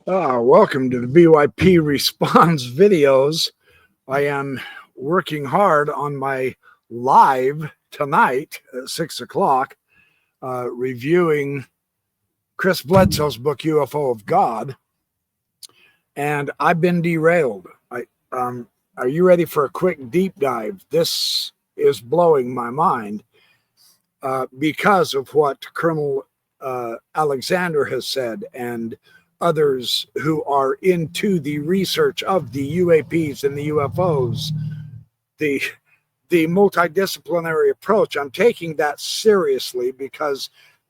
Welcome to the BYP Response videos. I am working hard on my live tonight at 6 o'clock, reviewing Chris Bledsoe's book, UFO of God. And I've been derailed. Are you ready for a quick deep dive? This is blowing my mind because of what Colonel Alexander has said and others who are into the research of the UAPs and the UFOs, the multidisciplinary approach. I'm taking that seriously because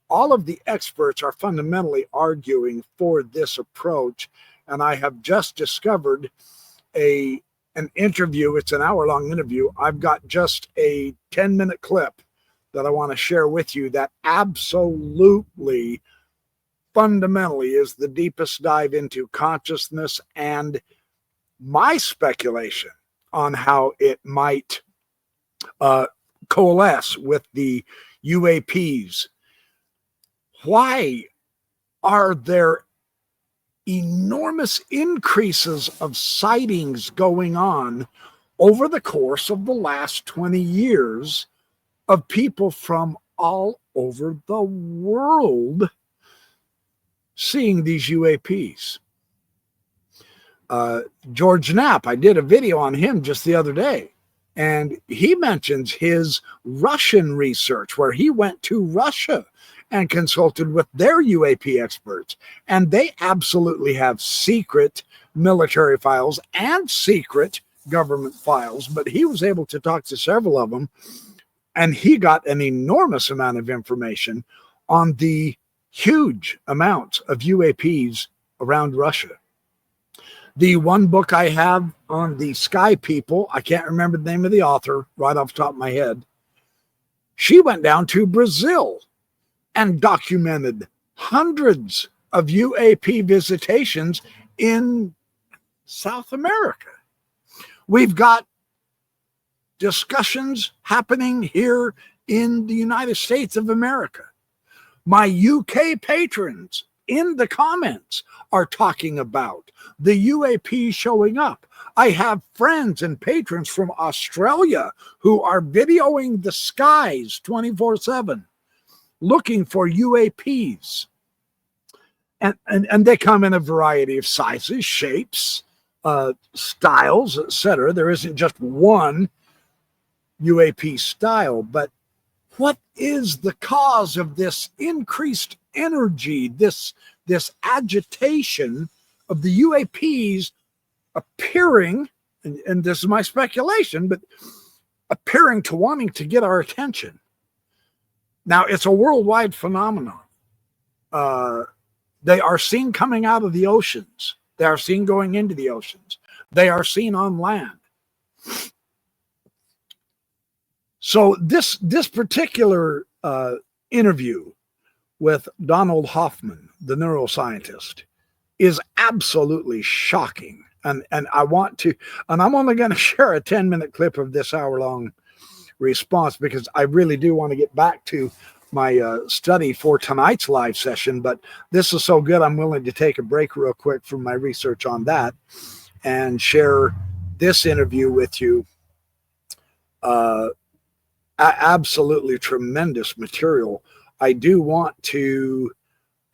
all of the experts are fundamentally arguing for this approach. And I have just discovered an interview. It's an hour-long interview. I've got just a 10-minute clip that I want to share with you that absolutely fundamentally is the deepest dive into consciousness and my speculation on how it might coalesce with the UAPs. Why are there enormous increases of sightings going on over the course of the last 20 years of people from all over the world seeing these UAPs? George Knapp, I did a video on him just the other day, and he mentions his Russian research where he went to Russia and consulted with their UAP experts, and they absolutely have secret military files and secret government files, but he was able to talk to several of them, and he got an enormous amount of information on the huge amounts of UAPs around Russia. The one book I have on the sky people, I can't remember the name of the author right off the top of my head. She went down to Brazil and documented hundreds of UAP visitations in South America. We've got discussions happening here in the United States of America. My UK patrons in the comments are talking about the UAP showing up. I have friends and patrons from Australia who are videoing the skies 24/7 looking for UAPs. And they come in a variety of sizes, shapes, styles, etc. There isn't just one UAP style, but what is the cause of this increased energy, this agitation of the UAPs appearing, and this is my speculation, but appearing to wanting to get our attention? Now, it's a worldwide phenomenon. They are seen coming out of the oceans. They are seen going into the oceans. They are seen on land. So this particular interview with Donald Hoffman, the neuroscientist, is absolutely shocking. And I want to, and I'm only going to share a 10-minute clip of this hour-long response because I really do want to get back to my study for tonight's live session. But this is so good, I'm willing to take a break real quick from my research on that and share this interview with you. Absolutely tremendous material. I do want to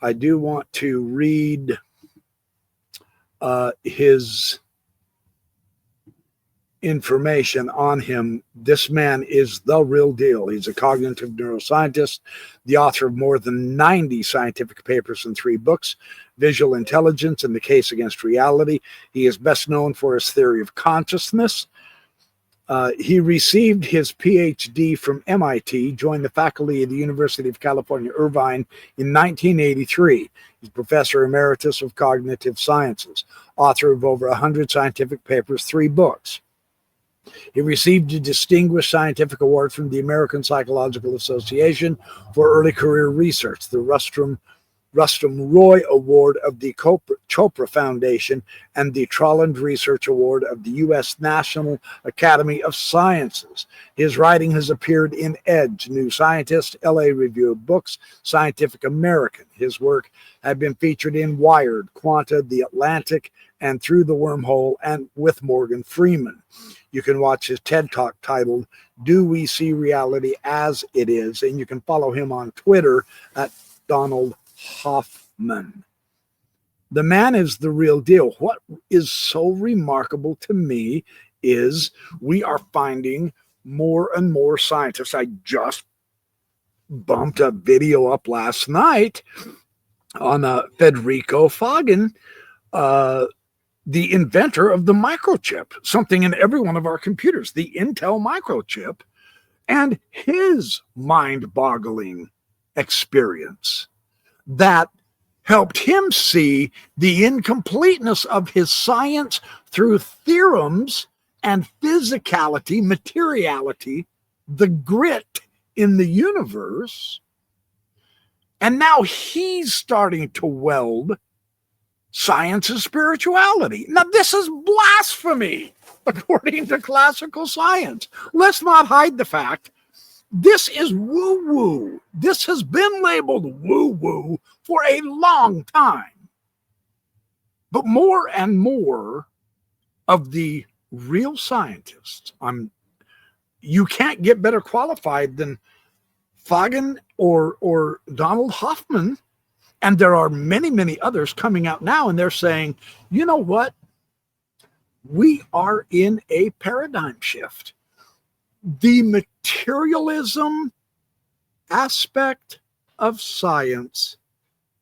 read his information on him. This man is the real deal. He's a cognitive neuroscientist, the author of more than 90 scientific papers and 3 books, Visual Intelligence and the Case Against Reality. He is best known for his theory of consciousness. He received his PhD from MIT, joined the faculty of the University of California, Irvine in 1983. He's Professor Emeritus of Cognitive Sciences, author of over 100 scientific papers, 3 books. He received a Distinguished Scientific Award from the American Psychological Association for early career research, the Rostrum Rustum Roy Award of the Chopra Foundation, and the Trolland Research Award of the U.S. National Academy of Sciences. His writing has appeared in Edge, New Scientist, LA Review of Books, Scientific American. His work had been featured in Wired, Quanta, The Atlantic, and Through the Wormhole, and with Morgan Freeman. You can watch his TED Talk titled, Do We See Reality as It Is? And you can follow him on Twitter at Donald Hoffman. The man is the real deal. What is so remarkable to me is we are finding more and more scientists. I just bumped a video up last night on Federico Fagan, the inventor of the microchip, something in every one of our computers, the Intel microchip, and his mind-boggling experience that helped him see the incompleteness of his science through theorems and physicality, materiality, the grit in the universe. And now he's starting to weld science and spirituality. Now, this is blasphemy, according to classical science. Let's not hide the fact this is woo-woo. This has been labeled woo-woo for a long time. But more and more of the real scientists, you can't get better qualified than Fagan or Donald Hoffman. And there are many, many others coming out now, and they're saying, you know what? We are in a paradigm shift. The materialism aspect of science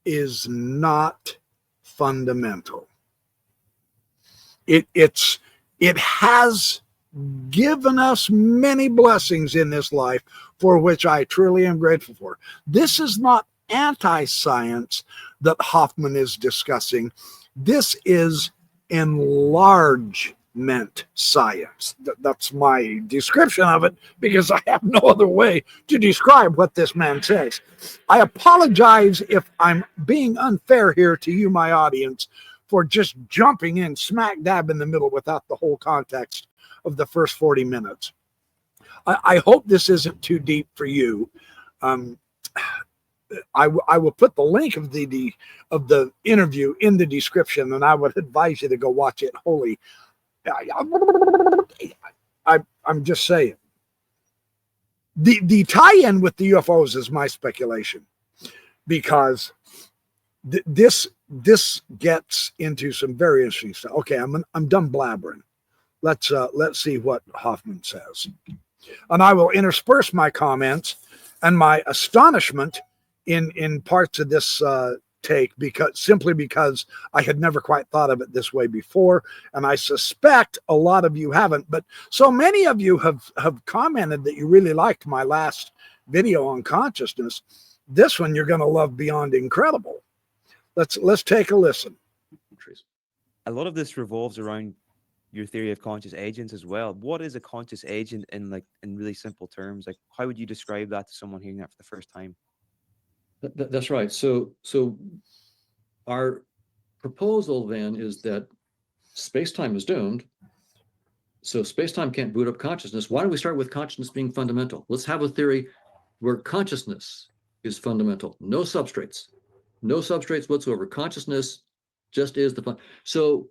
is not fundamental. It has given us many blessings in this life for which I truly am grateful for. This is not anti-science that Hoffman is discussing. This is enlargement science. That's my description of it, because I have no other way to describe what this man says. I apologize if I'm being unfair here to you, my audience, for just jumping in smack dab in the middle without the whole context of the first 40 minutes. I hope this isn't too deep for you. I will put the link of the interview in the description, and I would advise you to go watch it. Holy, I'm just saying. The tie-in with the UFOs is my speculation, because this gets into some very interesting stuff. Okay, I'm done blabbering. Let's see what Hoffman says, and I will intersperse my comments and my astonishment in parts of this take, because I had never quite thought of it this way before, and I suspect a lot of you haven't. But so many of you have commented that you really liked my last video on consciousness. This one you're going to love beyond incredible. Let's take a listen. A lot of this revolves around your theory of conscious agents as well. What is a conscious agent in really simple terms? Like, how would you describe that to someone hearing that for the first time? That's right. So our proposal then is that space-time is doomed. So space-time can't boot up consciousness. Why don't we start with consciousness being fundamental? Let's have a theory where consciousness is fundamental. No substrates whatsoever. Consciousness just is the fun. So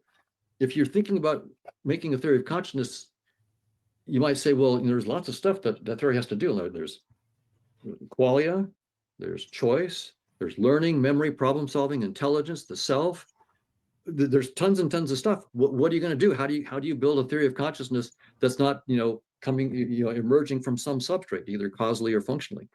if you're thinking about making a theory of consciousness, you might say, well, there's lots of stuff that theory has to do. There's qualia, there's choice, there's learning, memory, problem solving, intelligence, the self. There's tons and tons of stuff. What are you going to do? How do you build a theory of consciousness that's not emerging from some substrate, either causally or functionally?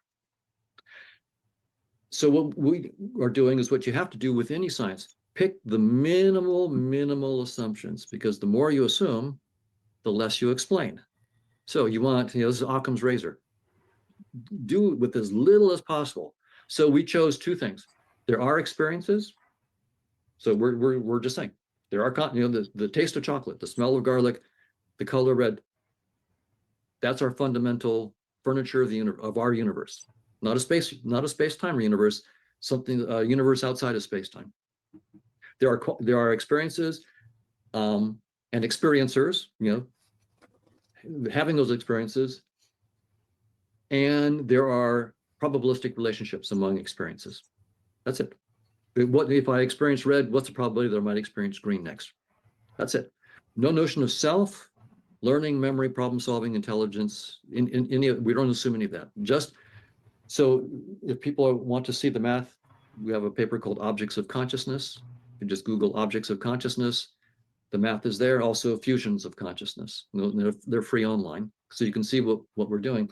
So what we are doing is what you have to do with any science. Pick the minimal assumptions, because the more you assume, the less you explain. So you want, this is Occam's razor. Do it with as little as possible. So we chose two things. There are experiences. So we're just saying there are, the taste of chocolate, the smell of garlic, the color red. That's our fundamental furniture of our universe. Not a space-time universe. something, a universe outside of space-time. There are experiences and experiencers, having those experiences, and there are probabilistic relationships among experiences. That's it. What if I experience red? What's the probability that I might experience green next? That's it. No notion of self, learning, memory, problem solving, intelligence. We don't assume any of that. Just so if people want to see the math, we have a paper called Objects of Consciousness. You can just Google Objects of Consciousness. The math is there. Also fusions of consciousness. They're free online, so you can see what we're doing.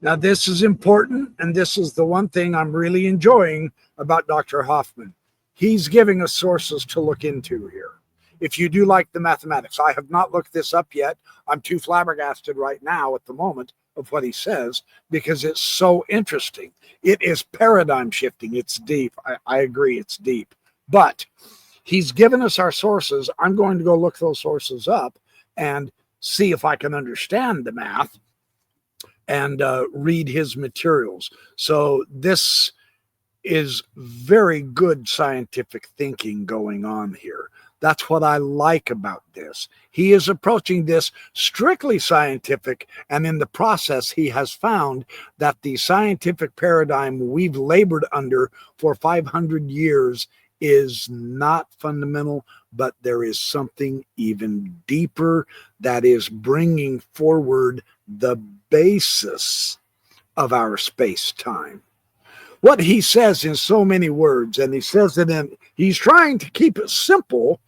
Now, this is important, and this is the one thing I'm really enjoying about Dr. Hoffman. He's giving us sources to look into here. If you do like the mathematics, I have not looked this up yet. I'm too flabbergasted right now at the moment of what he says because it's so interesting. It is paradigm shifting. It's deep. I agree, it's deep. But he's given us our sources. I'm going to go look those sources up and see if I can understand the math and read his materials. So this is very good scientific thinking going on here. That's what I like about this. He is approaching this strictly scientific, and in the process, he has found that the scientific paradigm we've labored under for 500 years is not fundamental, but there is something even deeper that is bringing forward the basis of our space-time. What he says in so many words, and he says it in, he's trying to keep it simple,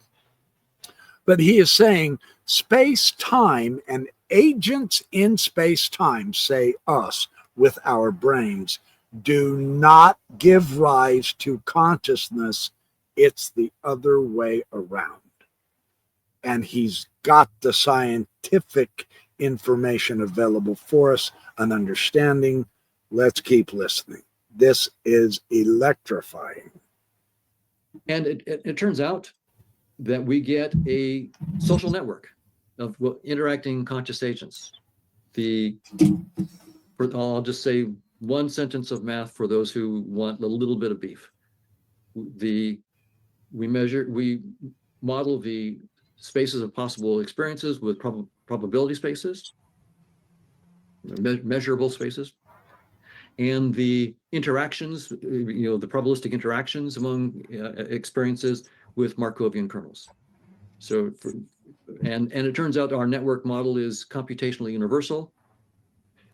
but he is saying space-time and agents in space-time, say us with our brains, do not give rise to consciousness. It's the other way around. And he's got the scientific information available for us, an understanding. Let's keep listening. This is electrifying. And it turns out that we get a social network of interacting conscious agents. I'll just say one sentence of math for those who want a little bit of beef. We model the spaces of possible experiences with probability spaces, measurable spaces, and the interactions, the probabilistic interactions among experiences with Markovian kernels. So, and it turns out our network model is computationally universal.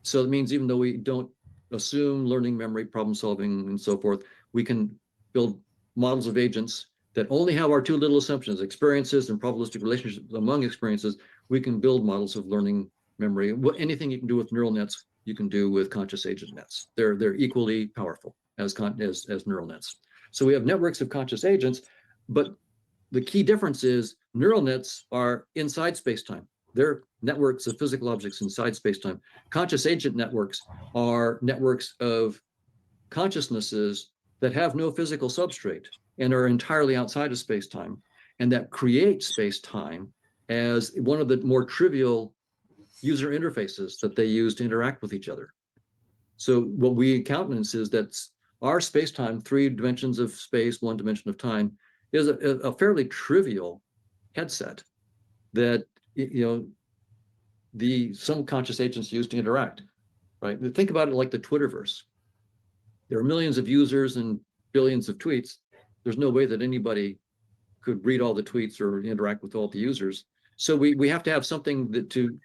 So it means even though we don't assume learning, memory, problem solving, and so forth, we can build models of agents that only have our two little assumptions, experiences and probabilistic relationships among experiences. We can build models of learning, memory. Anything you can do with neural nets, you can do with conscious agent nets. They're equally powerful as neural nets. So we have networks of conscious agents, but the key difference is neural nets are inside space-time. They're networks of physical objects inside space-time. Conscious agent networks are networks of consciousnesses that have no physical substrate and are entirely outside of space-time, and that create space-time as one of the more trivial user interfaces that they use to interact with each other. So what we countenance is that our space-time, 3 dimensions of space, 1 dimension of time, is a fairly trivial headset that some conscious agents use to interact, right? Think about it like the Twitterverse. There are millions of users and billions of tweets. There's no way that anybody could read all the tweets or interact with all the users. So we have to have something that to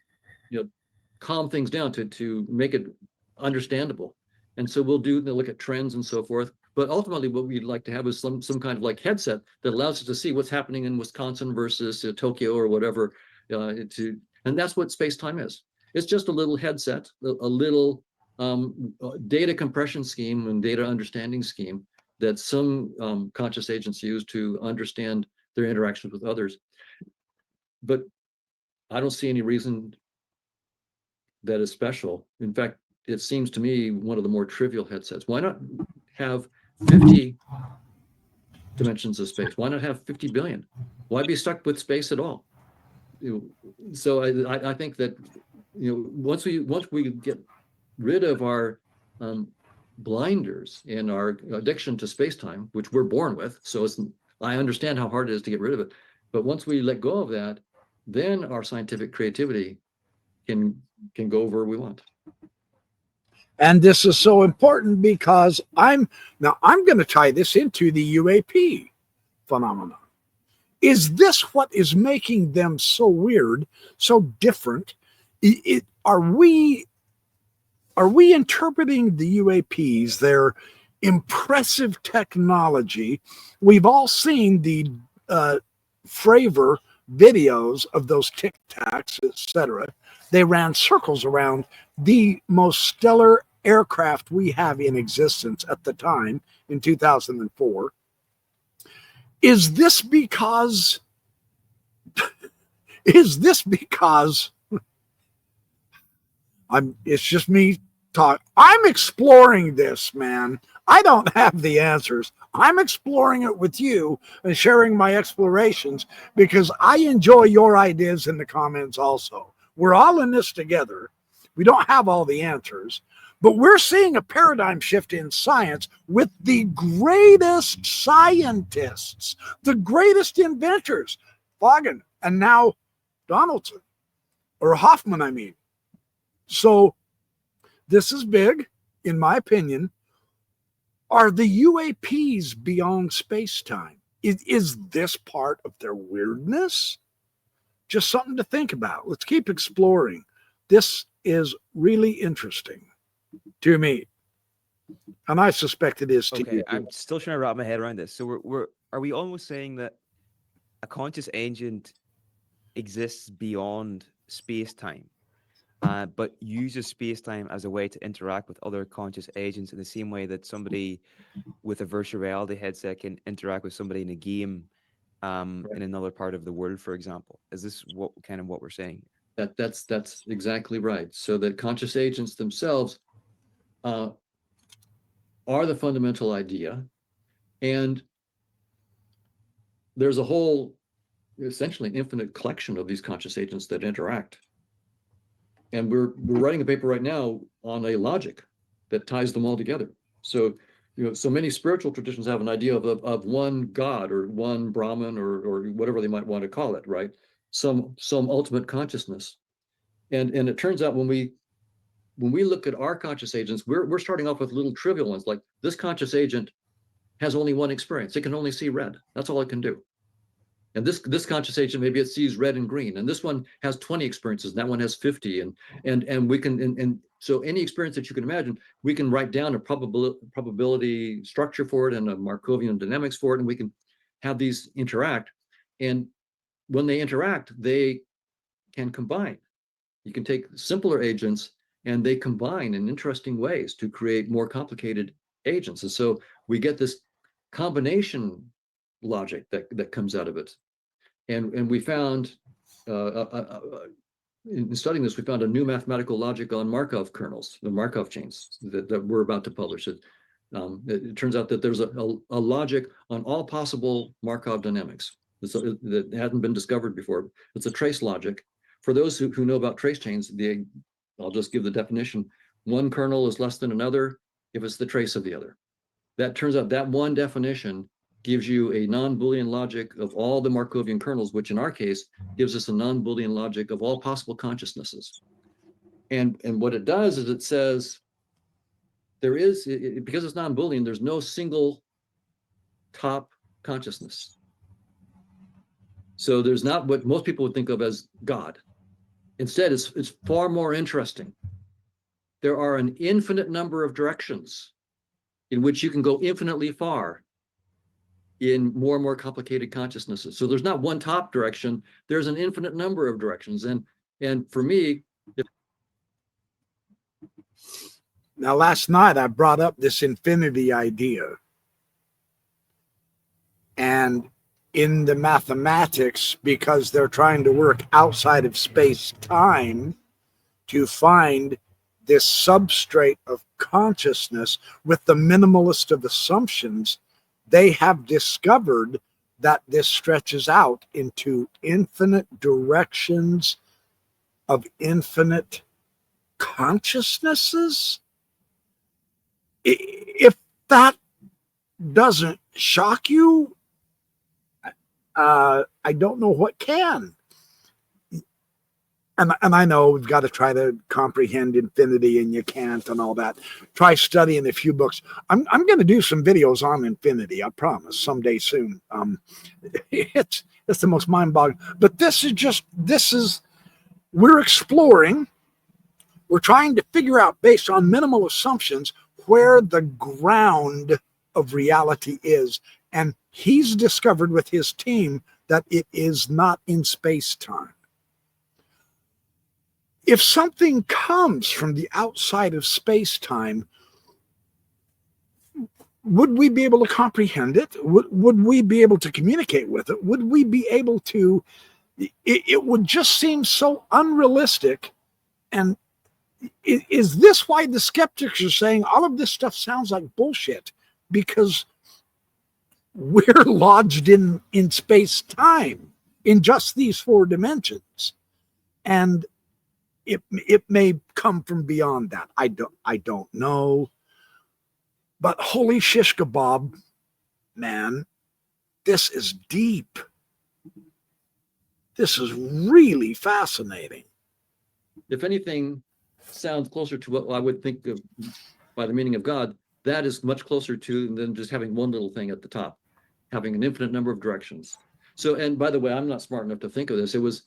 calm things down, to make it understandable. And so we'll look at trends and so forth. But ultimately, what we'd like to have is some kind of like headset that allows us to see what's happening in Wisconsin versus Tokyo or whatever. And that's what space-time is. It's just a little headset, a little data compression scheme and data understanding scheme that some conscious agents use to understand their interactions with others. But I don't see any reason that is special. In fact, it seems to me one of the more trivial headsets. Why not have 50 dimensions of space? Why not have 50 billion? Why be stuck with space at all? So I think that once we get rid of our blinders and our addiction to space-time, which we're born with. So I understand how hard it is to get rid of it. But once we let go of that, then our scientific creativity can go where we want. And this is so important because I'm going to tie this into the UAP phenomenon. Is this what is making them so weird, so different? Are we interpreting the UAPs, their impressive technology? We've all seen the Fravor videos of those Tic Tacs, etc. They ran circles around the most stellar aircraft we have in existence at the time in 2004. Is this because it's just me talk. I'm exploring this, man. I don't have the answers. I'm exploring it with you and sharing my explorations because I enjoy your ideas in the comments also. We're all in this together. We don't have all the answers, but we're seeing a paradigm shift in science with the greatest scientists, the greatest inventors, Foggin, and now Donaldson, or Hoffman, I mean. So this is big, in my opinion. Are the UAPs beyond space-time? Is this part of their weirdness? Just something to think about. Let's keep exploring. This is really interesting to me, and I suspect it is to Okay, you. I'm still trying to wrap my head around this. So are we almost saying that a conscious agent exists beyond space-time, but uses space-time as a way to interact with other conscious agents in the same way that somebody with a virtual reality headset can interact with somebody in a game in another part of the world, for example? Is this what we're saying? That's exactly right. So that conscious agents themselves are the fundamental idea, and there's a whole, essentially an infinite collection of these conscious agents that interact. And we're writing a paper right now on a logic that ties them all together. So, so many spiritual traditions have an idea of one God or one Brahman or whatever they might want to call it, right? Some ultimate consciousness. And it turns out when we look at our conscious agents, we're starting off with little trivial ones, like this conscious agent has only one experience. It can only see red. That's all it can do. And this conscious agent, maybe it sees red and green, and this one has 20 experiences, and that one has 50, and we can, and so any experience that you can imagine, we can write down a probability structure for it and a Markovian dynamics for it, and we can have these interact. And when they interact, they can combine. You can take simpler agents and they combine in interesting ways to create more complicated agents. And so we get this combination logic that comes out of it. And we found, in studying this, we found a new mathematical logic on Markov kernels, the Markov chains that we're about to publish. It turns out that there's a logic on all possible Markov dynamics that hadn't been discovered before. It's a trace logic. For those who know about trace chains, I'll just give the definition. One kernel is less than another if it's the trace of the other. That turns out that one definition gives you a non-Boolean logic of all the Markovian kernels, which in our case gives us a non-Boolean logic of all possible consciousnesses. And what it does is it says there is, because it's non-Boolean, there's no single top consciousness. So there's not what most people would think of as God. Instead, it's far more interesting. There are an infinite number of directions in which you can go infinitely far in more and more complicated consciousnesses. So there's not one top direction, there's an infinite number of directions. And for me, now last night I brought up this infinity idea. And in the mathematics, because they're trying to work outside of space-time to find this substrate of consciousness with the minimalist of assumptions, they have discovered that this stretches out into infinite directions of infinite consciousnesses. If that doesn't shock you, I don't know what can. And I know we've got to try to comprehend infinity, and you can't, and all that. Try studying a few books. I'm going to do some videos on infinity. I promise, someday soon. It's the most mind-boggling. But this is we're exploring. We're trying to figure out, based on minimal assumptions, where the ground of reality is. And he's discovered with his team that it is not in space-time. If something comes from the outside of space-time, would we be able to comprehend it? Would we be able to communicate with it? Would we be able to? It would just seem so unrealistic. And is this why the skeptics are saying all of this stuff sounds like bullshit? Because we're lodged in space-time, in just these 4 dimensions. And it may come from beyond that. I don't know. But holy shish kebab, man, this is deep. This is really fascinating. If anything sounds closer to what I would think of by the meaning of God, that is much closer to than just having one little thing at the top, having an infinite number of directions. So, and by the way, I'm not smart enough to think of this. It was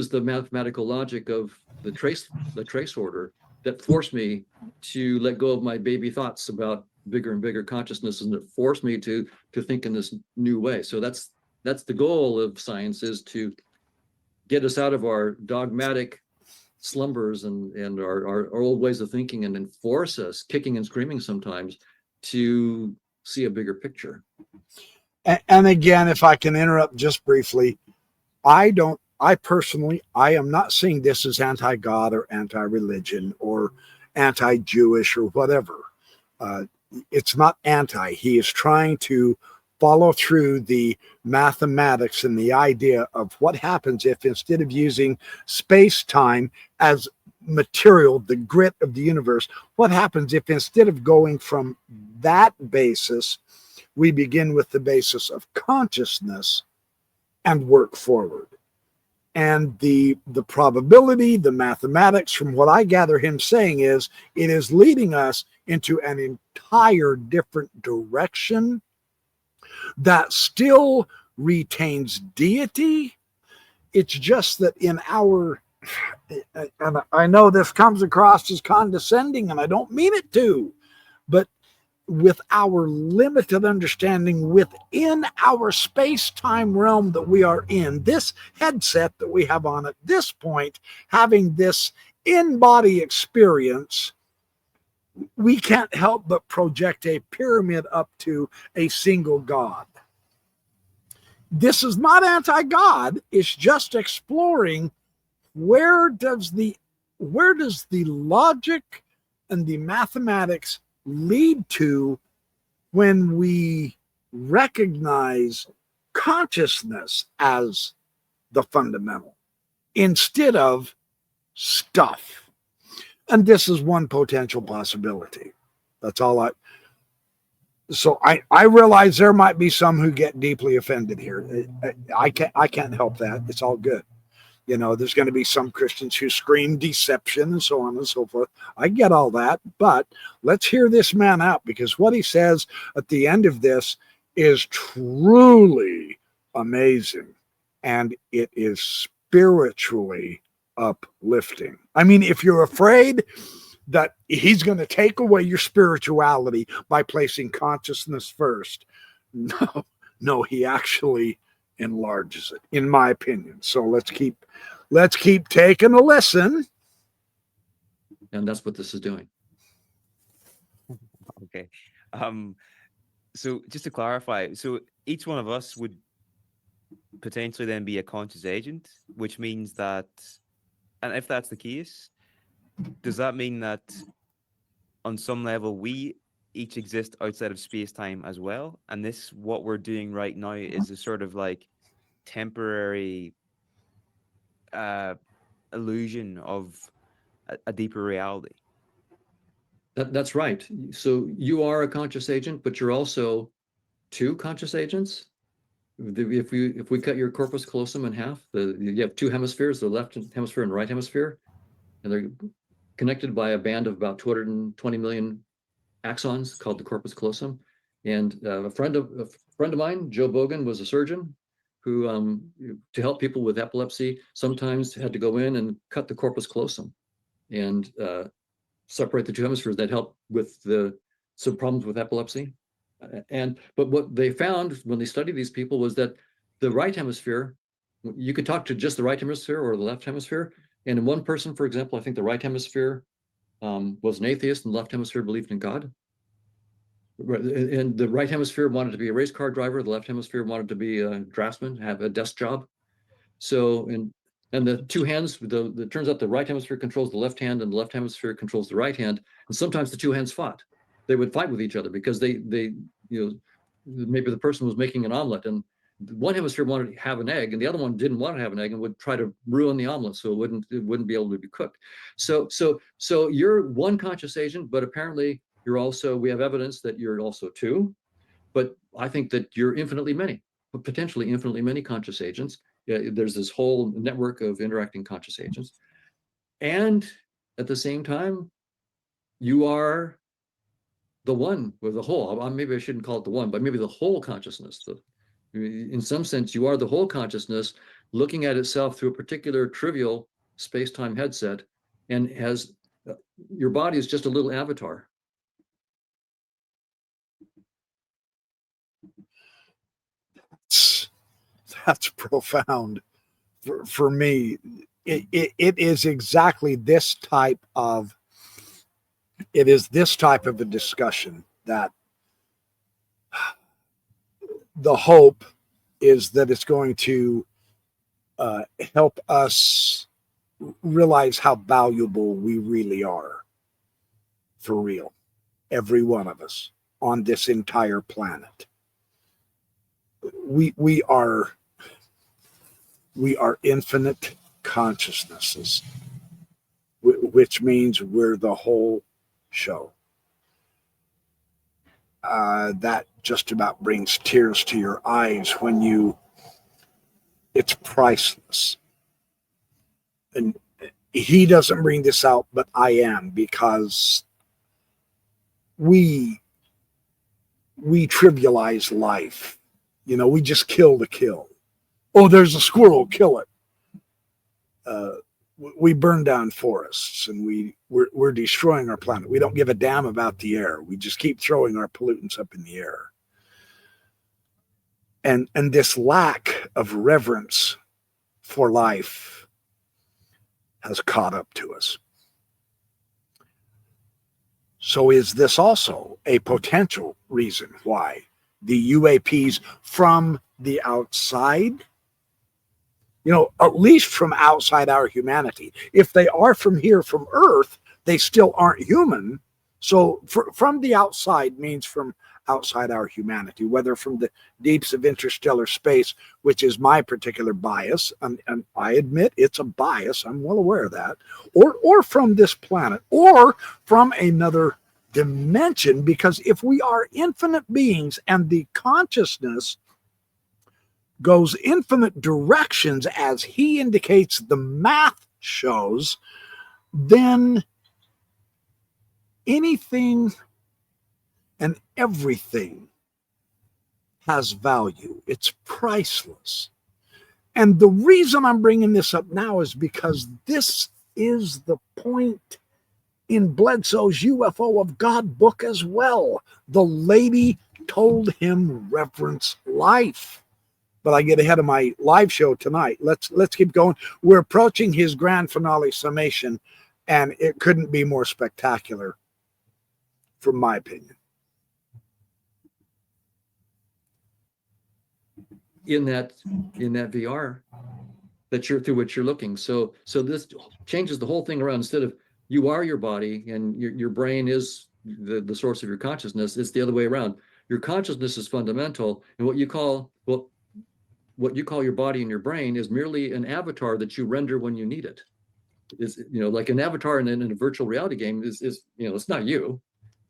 the mathematical logic of the trace order that forced me to let go of my baby thoughts about bigger and bigger consciousness, and it forced me to think in this new way. So that's the goal of science, is to get us out of our dogmatic slumbers and our old ways of thinking, and then force us, kicking and screaming sometimes, to see a bigger picture. And again, if I can interrupt just briefly, I personally am not seeing this as anti-God or anti-religion or anti-Jewish or whatever. It's not anti. He is trying to follow through the mathematics and the idea of what happens if, instead of using space-time as material, the grit of the universe, what happens if, instead of going from that basis, we begin with the basis of consciousness and work forward. And the probability, the mathematics, from what I gather him saying, is it is leading us into an entire different direction that still retains deity. It's just that in our, and I know this comes across as condescending, and I don't mean it to, but with our limited understanding within our space-time realm that we are in, this headset that we have on at this point, having this in-body experience, we can't help but project a pyramid up to a single God. This is not anti-God. It's just exploring where does the logic and the mathematics lead to when we recognize consciousness as the fundamental instead of stuff. And this is one potential possibility. That's all so I realize there might be some who get deeply offended here. I can't help that. It's all good. You know, there's going to be some Christians who scream deception and so on and so forth. I get all that, but let's hear this man out, because what he says at the end of this is truly amazing, and it is spiritually uplifting. I mean, if you're afraid that he's going to take away your spirituality by placing consciousness first, no, he actually enlarges it, in my opinion. So let's keep taking a listen. And that's what this is doing. Okay. So just to clarify, so each one of us would potentially then be a conscious agent, which means that, and if that's the case, does that mean that on some level we each exist outside of space-time as well? And this, what we're doing right now, is a sort of like temporary illusion of a deeper reality. That's right. So you are a conscious agent, but you're also two conscious agents. If we cut your corpus callosum in half, you have two hemispheres, the left hemisphere and right hemisphere, and they're connected by a band of about 220 million axons called the corpus callosum. And a friend of mine, Joe Bogan, was a surgeon who, to help people with epilepsy, sometimes had to go in and cut the corpus callosum and separate the two hemispheres. That helped with some problems with epilepsy. But what they found when they studied these people was that the right hemisphere, you could talk to just the right hemisphere or the left hemisphere. And in one person, for example, I think the right hemisphere was an atheist and the left hemisphere believed in God. And the right hemisphere wanted to be a race car driver. The left hemisphere wanted to be a draftsman, have a desk job. So, and the two hands, it turns out the right hemisphere controls the left hand and the left hemisphere controls the right hand. And sometimes the two hands fought. They would fight with each other because they maybe the person was making an omelet and one hemisphere wanted to have an egg and the other one didn't want to have an egg and would try to ruin the omelet so it wouldn't be able to be cooked. So you're one conscious agent, but apparently we have evidence that you're also two. But I think that you're infinitely many, potentially infinitely many conscious agents. There's this whole network of interacting conscious agents. And at the same time, you are the one with the whole. Maybe I shouldn't call it the one, but maybe the whole consciousness. In some sense, you are the whole consciousness looking at itself through a particular trivial space-time headset, and your body is just a little avatar. That's profound for me. It is exactly this type of a discussion that the hope is that it's going to help us realize how valuable we really are, for real, every one of us on this entire planet. We are infinite consciousnesses, which means we're the whole show. That just about brings tears to your eyes when it's priceless. And he doesn't bring this out, but I am, because we trivialize life. We just kill to kill. Oh, there's a squirrel, kill it. We burn down forests and we're destroying our planet. We don't give a damn about the air. We just keep throwing our pollutants up in the air. And this lack of reverence for life has caught up to us. So is this also a potential reason why the UAPs from the outside, at least from outside our humanity, if they are from here, from Earth, they still aren't human. So from the outside means from outside our humanity, whether from the deeps of interstellar space, which is my particular bias, and I admit it's a bias, I'm well aware of that, or from this planet, or from another dimension, because if we are infinite beings and the consciousness goes infinite directions, as he indicates the math shows, then anything and everything has value. It's priceless. And the reason I'm bringing this up now is because this is the point in Bledsoe's UFO of God book as well. The lady told him reverence life. But I get ahead of my live show tonight. Let's keep going. We're approaching his grand finale summation, and it couldn't be more spectacular, from my opinion. In that VR through which you're looking. So this changes the whole thing around. Instead of you are your body and your brain is the source of your consciousness, it's the other way around. Your consciousness is fundamental, and what you call your body and your brain is merely an avatar that you render when you need it. Is like an avatar in a virtual reality game is it's not you.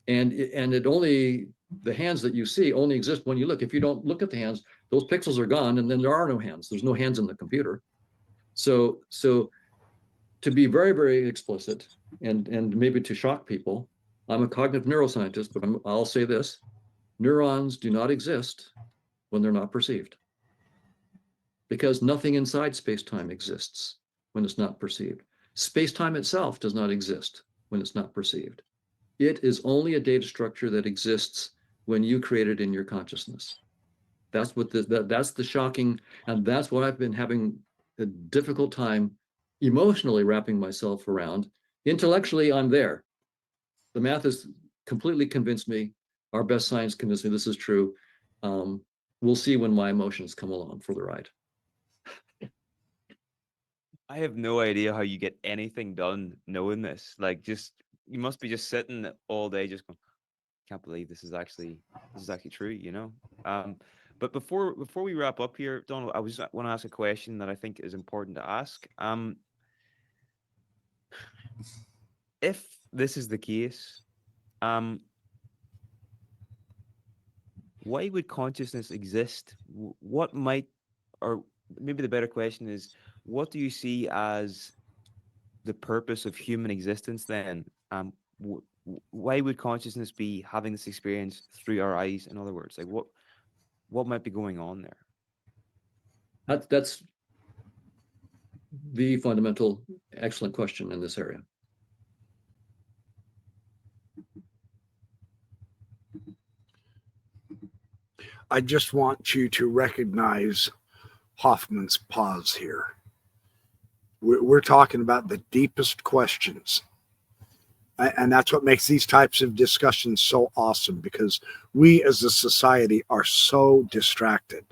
And it only, the hands that you see only exist when you look. If you don't look at the hands, those pixels are gone, and then there are no hands. There's no hands in the computer. So to be very, very explicit, and maybe to shock people, I'm a cognitive neuroscientist, but I'll say this: neurons do not exist when they're not perceived, because nothing inside space-time exists when it's not perceived. Space-time itself does not exist when it's not perceived. It is only a data structure that exists when you create it in your consciousness. That's what that's the shocking, and that's what I've been having a difficult time emotionally wrapping myself around. Intellectually, I'm there. The math has completely convinced me. Our best science convinced me this is true. We'll see when my emotions come along for the ride. I have no idea how you get anything done knowing this. Like, just you must be just sitting all day, just going, "Can't believe this is actually true," you know. But before we wrap up here, Donald, I want to ask a question that I think is important to ask. If this is the case, why would consciousness exist? What might, or maybe the better question is, what do you see as the purpose of human existence then? Why would consciousness be having this experience through our eyes? In other words, like what might be going on there? That's the fundamental, excellent question in this area. I just want you to recognize Hoffman's pause here. We're talking about the deepest questions. And that's what makes these types of discussions so awesome, because we as a society are so distracted.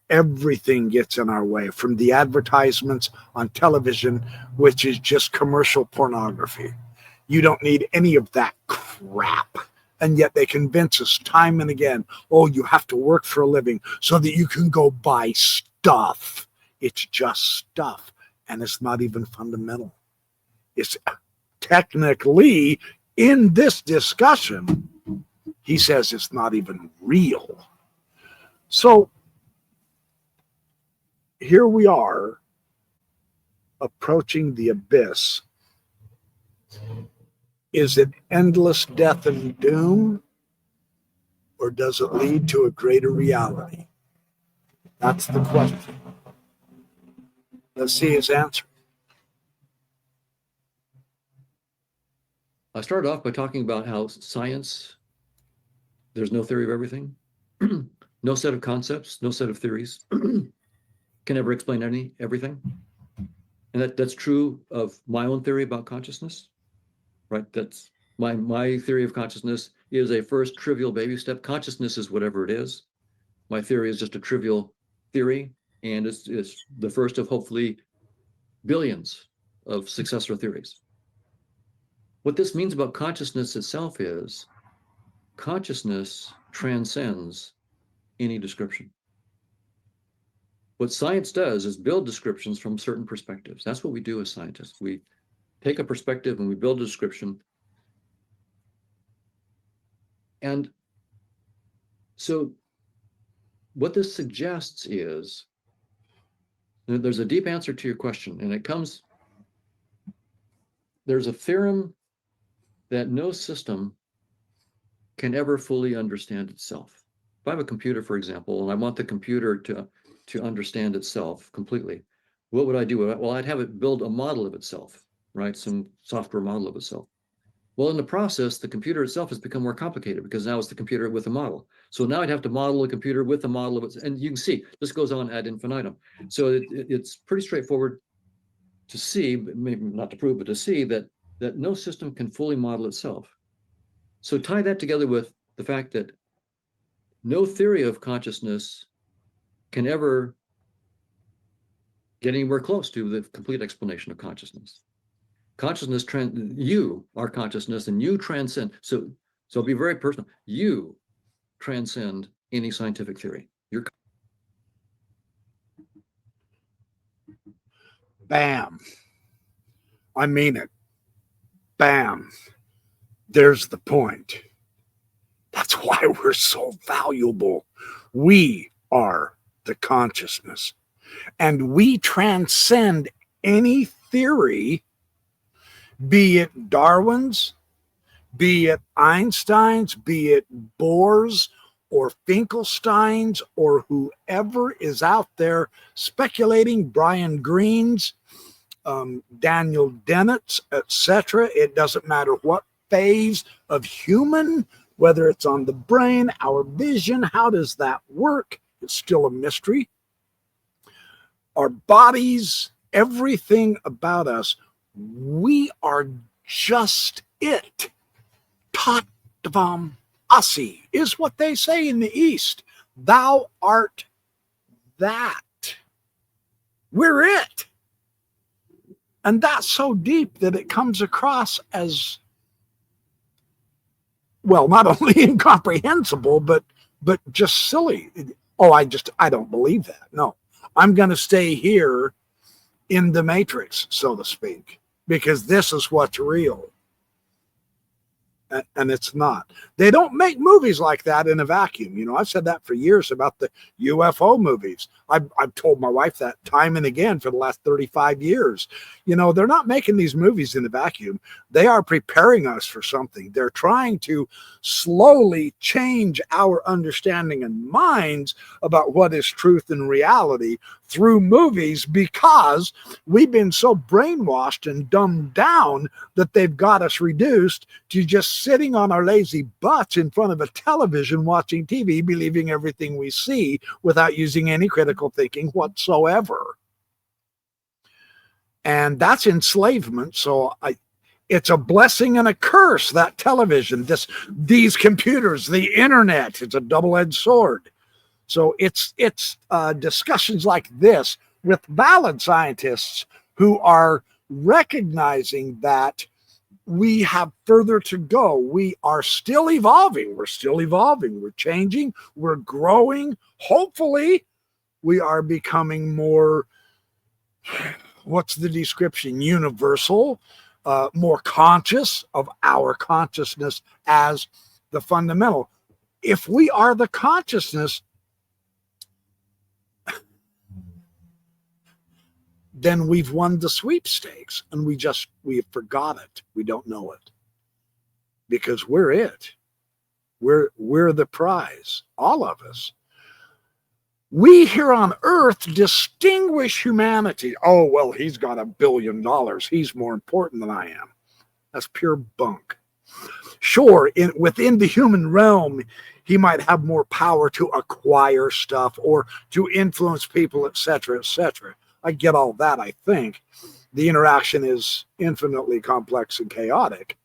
Everything gets in our way, from the advertisements on television, which is just commercial pornography. You don't need any of that crap. And yet they convince us time and again, oh, you have to work for a living so that you can go buy stuff. It's just stuff. And it's not even fundamental. It's technically, in this discussion, he says it's not even real. So here we are approaching the abyss. Is it endless death and doom, or does it lead to a greater reality? That's the question. Let's see his answer. I started off by talking about how science, there's no theory of everything, no set of concepts, no set of theories can ever explain everything. And that's true of my own theory about consciousness, right? That's my theory of consciousness is a first trivial baby step. Consciousness is whatever it is. My theory is just a trivial theory, and it's the first of hopefully billions of successor theories. What this means about consciousness itself is consciousness transcends any description. What science does is build descriptions from certain perspectives. That's what we do as scientists. We take a perspective and we build a description. And so what this suggests is, there's a deep answer to your question, and it comes, there's a theorem that no system can ever fully understand itself. If I have a computer, for example, and I want the computer to understand itself completely, what would I do? Well, I'd have it build a model of itself, right? Some software model of itself. Well, in the process, the computer itself has become more complicated, because now it's the computer with a model. So now I'd have to model a computer with a model of it. And you can see this goes on ad infinitum. So it's pretty straightforward to see, but maybe not to prove, but to see that no system can fully model itself. So tie that together with the fact that no theory of consciousness can ever get anywhere close to the complete explanation of consciousness. Consciousness, you are consciousness, and you transcend. So be very personal. You transcend any scientific theory. You're Bam. I mean it. Bam. there's the point. That's why we're so valuable. We are the consciousness, and we transcend any theory, be it Darwin's, be it Einstein's, be it Bohr's or Finkelstein's, or whoever is out there speculating, Brian Greene's, Daniel Dennett's, etc. It doesn't matter what phase of human, whether it's on the brain, our vision, how does that work? It's still a mystery. Our bodies, everything about us, we are just it. Tattvam asi is what they say in the East. Thou art that. We're it. And that's so deep that it comes across as, well, not only incomprehensible, but just silly. Oh, I don't believe that. No, I'm going to stay here in the matrix, so to speak, because this is what's real. And it's not. They don't make movies like that in a vacuum. You know, I've said that for years about the UFO movies. I've told my wife that time and again for the last 35 years. You know, they're not making these movies in a vacuum. They are preparing us for something. They're trying to slowly change our understanding and minds about what is truth and reality through movies, because we've been so brainwashed and dumbed down that they've got us reduced to just sitting on our lazy butts in front of a television watching TV, believing everything we see without using any critical thinking whatsoever. And that's enslavement. So it's a blessing and a curse, that television, these computers, the internet. It's a double-edged sword. So it's discussions like this with valid scientists who are recognizing that we have further to go. We are still evolving. We're still evolving. We're changing. We're growing. Hopefully, we are becoming more, what's the description? Universal, more conscious of our consciousness as the fundamental. If we are the consciousness, then we've won the sweepstakes, and we forgot it. We don't know it because we're it. We're the prize, all of us. We here on Earth distinguish humanity. Oh, well, he's got $1 billion. He's more important than I am. That's pure bunk. Sure, within the human realm, he might have more power to acquire stuff or to influence people, etc., etc. I get all that, I think. The interaction is infinitely complex and chaotic.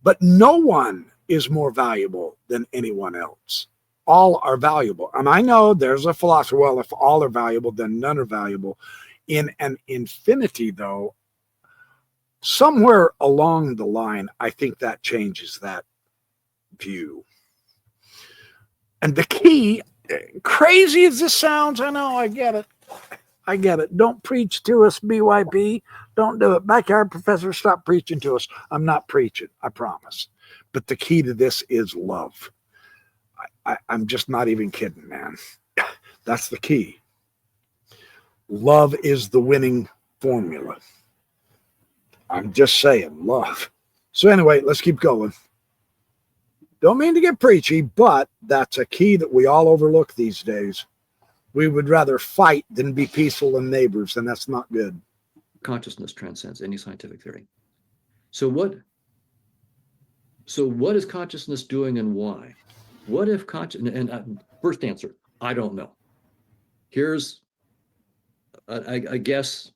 But no one is more valuable than anyone else. All are valuable. And I know there's a philosophy, well, if all are valuable, then none are valuable. In an infinity, though, somewhere along the line, I think that changes that view. And the key, crazy as this sounds, I know, I get it. I get it. Don't preach to us, BYP. Don't do it. Backyard professor, stop preaching to us. I'm not preaching, I promise. But the key to this is love. I'm just not even kidding, man. That's the key. Love is the winning formula. I'm just saying, love. So anyway, let's keep going. Don't mean to get preachy, but that's a key that we all overlook these days. We would rather fight than be peaceful and neighbors, and that's not good. Consciousness transcends any scientific theory. So what is consciousness doing, and why? What if first answer, I don't know. Here's, I guess,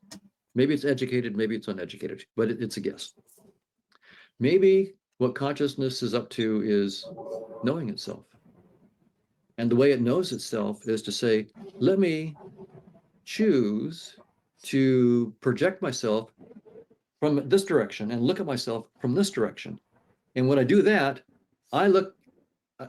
maybe it's educated, maybe it's uneducated, but it's a guess. Maybe what consciousness is up to is knowing itself. And the way it knows itself is to say, let me choose to project myself from this direction and look at myself from this direction. And when I do that, I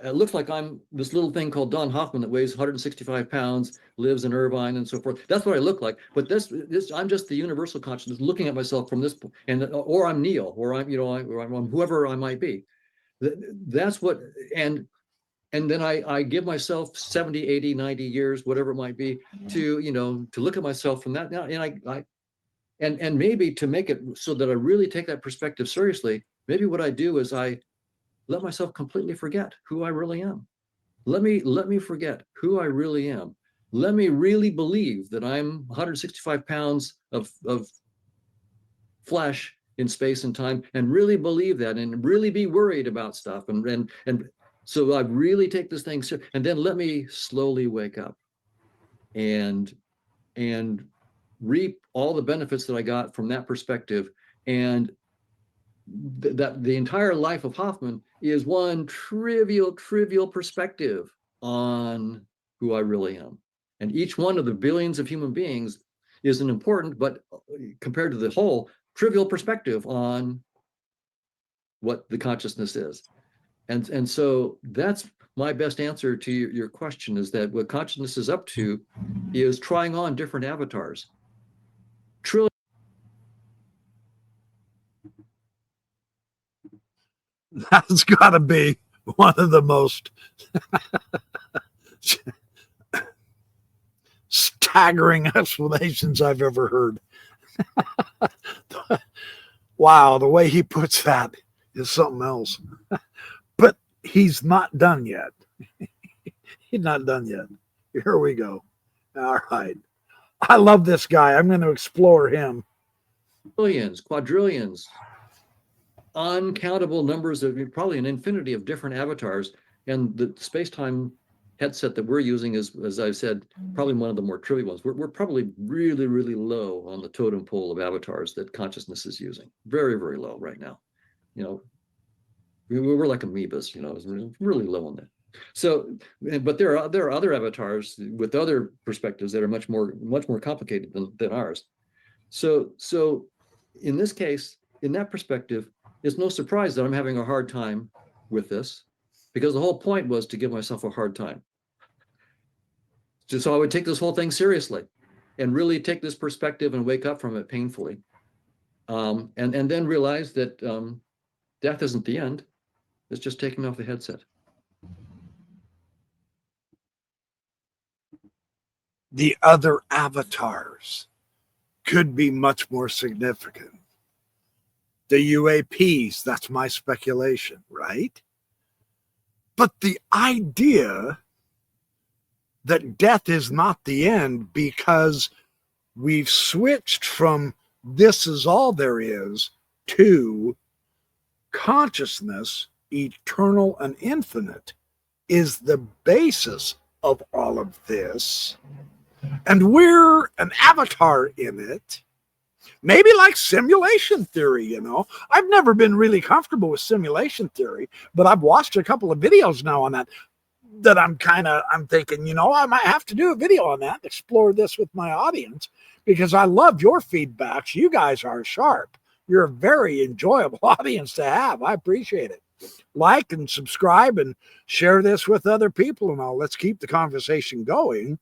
it looks like I'm this little thing called Don Hoffman that weighs 165 pounds, lives in Irvine and so forth. That's what I look like. But this I'm just the universal consciousness looking at myself from this, and or I'm Neil, or I'm, or I'm whoever I might be. That's what, and then I give myself 70, 80, 90 years, whatever it might be, to, to look at myself from that now. And maybe to make it so that I really take that perspective seriously, maybe what I do is I let myself completely forget who I really am. Let me forget who I really am. Let me really believe that I'm 165 pounds of flesh in space and time, and really believe that, and really be worried about stuff. And so I really take this thing seriously, and then let me slowly wake up and reap all the benefits that I got from that perspective. And that the entire life of Hoffman is one trivial perspective on who I really am. And each one of the billions of human beings is an important, but compared to the whole, trivial perspective on what the consciousness is. And so that's my best answer to your question, is that what consciousness is up to is trying on different avatars. That's got to be one of the most staggering explanations I've ever heard. Wow, the way he puts that is something else. But he's not done yet. He's not done yet. Here we go. All right. I love this guy. I'm going to explore him. Billions, quadrillions, uncountable numbers of, probably an infinity of different avatars. And the space-time headset that we're using is, as I've said, probably one of the more trivial ones. We're probably really, really low on the totem pole of avatars that consciousness is using. Very, very low right now. We're like amoebas, really low on that. So, but there are other avatars with other perspectives that are much more complicated than ours. So in this case, in that perspective, it's no surprise that I'm having a hard time with this, because the whole point was to give myself a hard time. So I would take this whole thing seriously and really take this perspective and wake up from it painfully. And then realize that death isn't the end. It's just taking off the headset. The other avatars could be much more significant. The UAPs, that's my speculation, right? But the idea that death is not the end, because we've switched from this is all there is to consciousness, eternal and infinite, is the basis of all of this. And we're an avatar in it. Maybe like simulation theory, I've never been really comfortable with simulation theory, but I've watched a couple of videos now on that I'm thinking, I might have to do a video on that, explore this with my audience, because I love your feedbacks. You guys are sharp. You're a very enjoyable audience to have. I appreciate it. Like and subscribe and share this with other people and all. Let's keep the conversation going,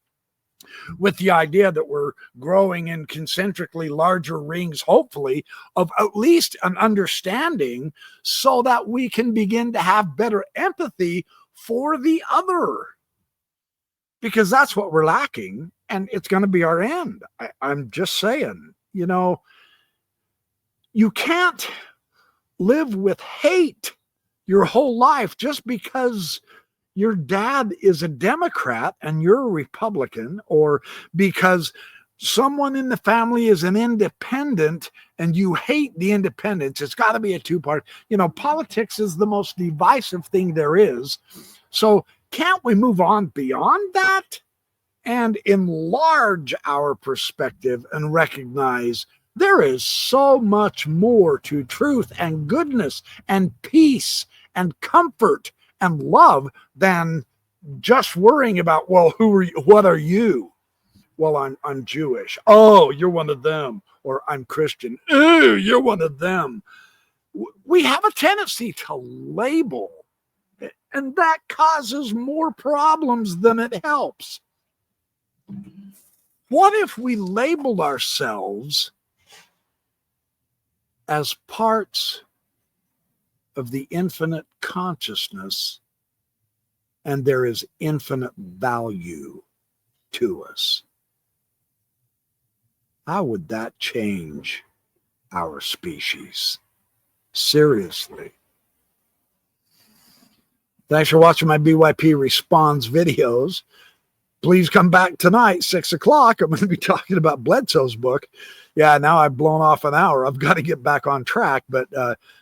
with the idea that we're growing in concentrically larger rings, hopefully, of at least an understanding, so that we can begin to have better empathy for the other. Because that's what we're lacking, and it's going to be our end. I'm just saying, you can't live with hate your whole life just because your dad is a Democrat and you're a Republican, or because someone in the family is an independent and you hate the independents. It's got to be a two-part. Politics is the most divisive thing there is. So can't we move on beyond that and enlarge our perspective and recognize there is so much more to truth and goodness and peace and comfort and love than just worrying about, well, who are you? What are you? Well, I'm Jewish. Oh, you're one of them. Or I'm Christian. Ooh, you're one of them. We have a tendency to label And that causes more problems than it helps. What if we labeled ourselves as parts of the infinite consciousness, and there is infinite value to us? How would that change our species? Seriously. Thanks for watching my BYP Responds videos. Please come back tonight, 6 o'clock. I'm going to be talking about Bledsoe's book. Yeah, now I've blown off an hour. I've got to get back on track, but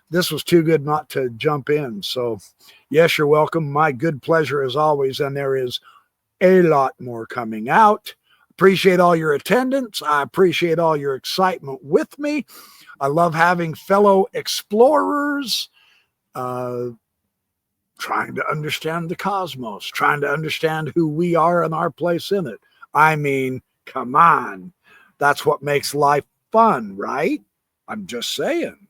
this was too good not to jump in. So, yes, you're welcome. My good pleasure as always, and there is a lot more coming out. Appreciate all your attendance. I appreciate all your excitement with me. I love having fellow explorers trying to understand the cosmos, trying to understand who we are and our place in it. I mean, come on. That's what makes life fun, right? I'm just saying.